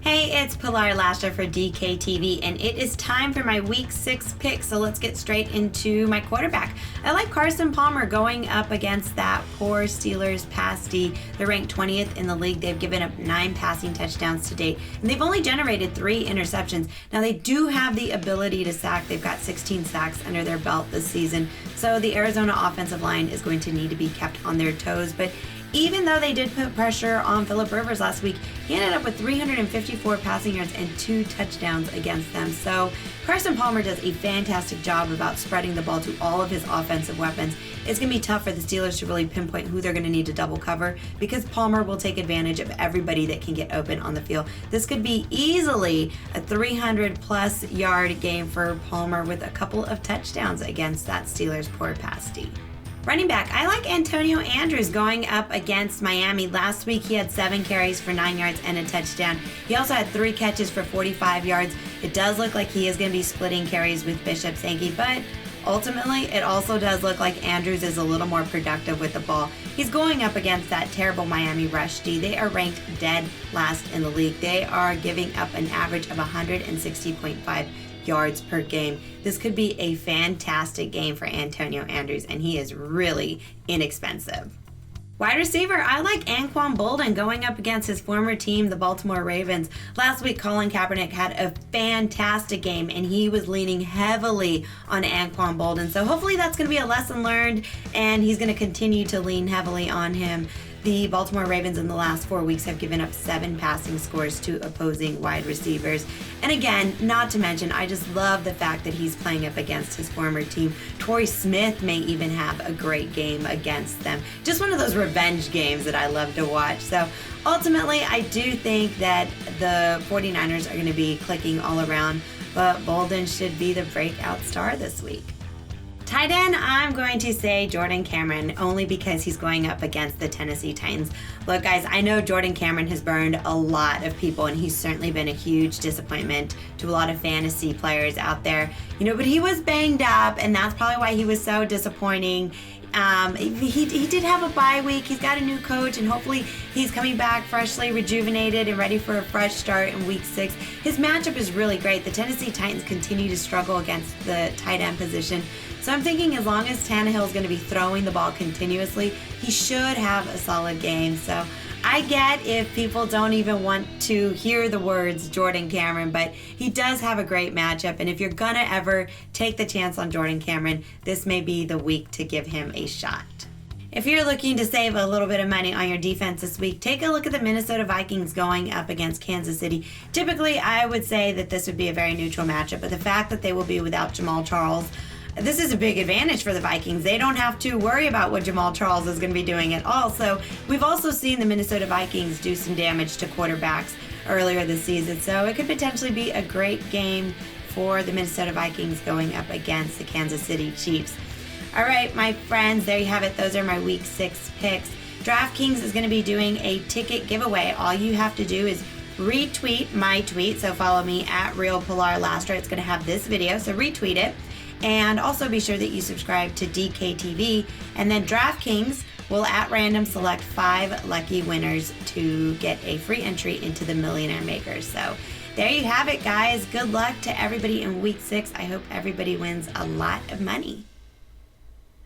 Hey, it's Pilar Lastra for DKTV, and it is time for my Week 6 pick, so let's get straight into my quarterback. I like Carson Palmer going up against that poor Steelers pass D. They're ranked 20th in the league. They've given up 9 passing touchdowns to date, and they've only generated 3 interceptions. Now, they do have the ability to sack. They've got 16 sacks under their belt this season, so the Arizona offensive line is going to need to be kept on their toes, but even though they did put pressure on Phillip Rivers last week, he ended up with 354 passing yards and 2 touchdowns against them. So Carson Palmer does a fantastic job about spreading the ball to all of his offensive weapons. It's going to be tough for the Steelers to really pinpoint who they're going to need to double cover because Palmer will take advantage of everybody that can get open on the field. This could be easily a 300-plus yard game for Palmer with a couple of touchdowns against that Steelers poor pass D. Running back, I like Antonio Andrews going up against Miami. Last week, he had 7 carries for 9 yards and a touchdown. He also had 3 catches for 45 yards. It does look like he is going to be splitting carries with Bishop Sankey, but ultimately, it also does look like Andrews is a little more productive with the ball. He's going up against that terrible Miami rush D. They are ranked dead last in the league. They are giving up an average of 160.5 yards per game. This could be a fantastic game for Antonio Andrews, and he is really inexpensive. Wide receiver, I like Anquan Boldin going up against his former team, the Baltimore Ravens. Last week, Colin Kaepernick had a fantastic game, and he was leaning heavily on Anquan Boldin. So hopefully that's going to be a lesson learned, and he's going to continue to lean heavily on him. The Baltimore Ravens in the last 4 weeks have given up 7 passing scores to opposing wide receivers. And again, not to mention, I just love the fact that he's playing up against his former team. Torrey Smith may even have a great game against them. Just one of those revenge games that I love to watch. So ultimately, I do think that the 49ers are going to be clicking all around, but Boldin should be the breakout star this week. Tight end, I'm going to say Jordan Cameron, only because he's going up against the Tennessee Titans. Look, guys, I know Jordan Cameron has burned a lot of people, and he's certainly been a huge disappointment to a lot of fantasy players out there. But he was banged up, and that's probably why he was so disappointing. He did have a bye week. He's got a new coach, and hopefully he's coming back freshly rejuvenated and ready for a fresh start in Week 6. His matchup is really great. The Tennessee Titans continue to struggle against the tight end position. So I'm thinking as long as Tannehill is going to be throwing the ball continuously, he should have a solid game. So I get if people don't even want to hear the words Jordan Cameron, but he does have a great matchup. And if you're going to ever take the chance on Jordan Cameron, this may be the week to give him a shot. If you're looking to save a little bit of money on your defense this week, take a look at the Minnesota Vikings going up against Kansas City. Typically, I would say that this would be a very neutral matchup, but the fact that they will be without Jamal Charles, this is a big advantage for the Vikings. They don't have to worry about what Jamal Charles is going to be doing at all. So we've also seen the Minnesota Vikings do some damage to quarterbacks earlier this season. So it could potentially be a great game for the Minnesota Vikings going up against the Kansas City Chiefs. All right, my friends, there you have it. Those are my Week 6 picks. DraftKings is going to be doing a ticket giveaway. All you have to do is retweet my tweet. So follow me at Real Pilar Lastra. It's going to have this video, so retweet it. And also be sure that you subscribe to DKTV. And then DraftKings will at random select 5 lucky winners to get a free entry into the Millionaire Makers. So there you have it, guys. Good luck to everybody in Week 6. I hope everybody wins a lot of money.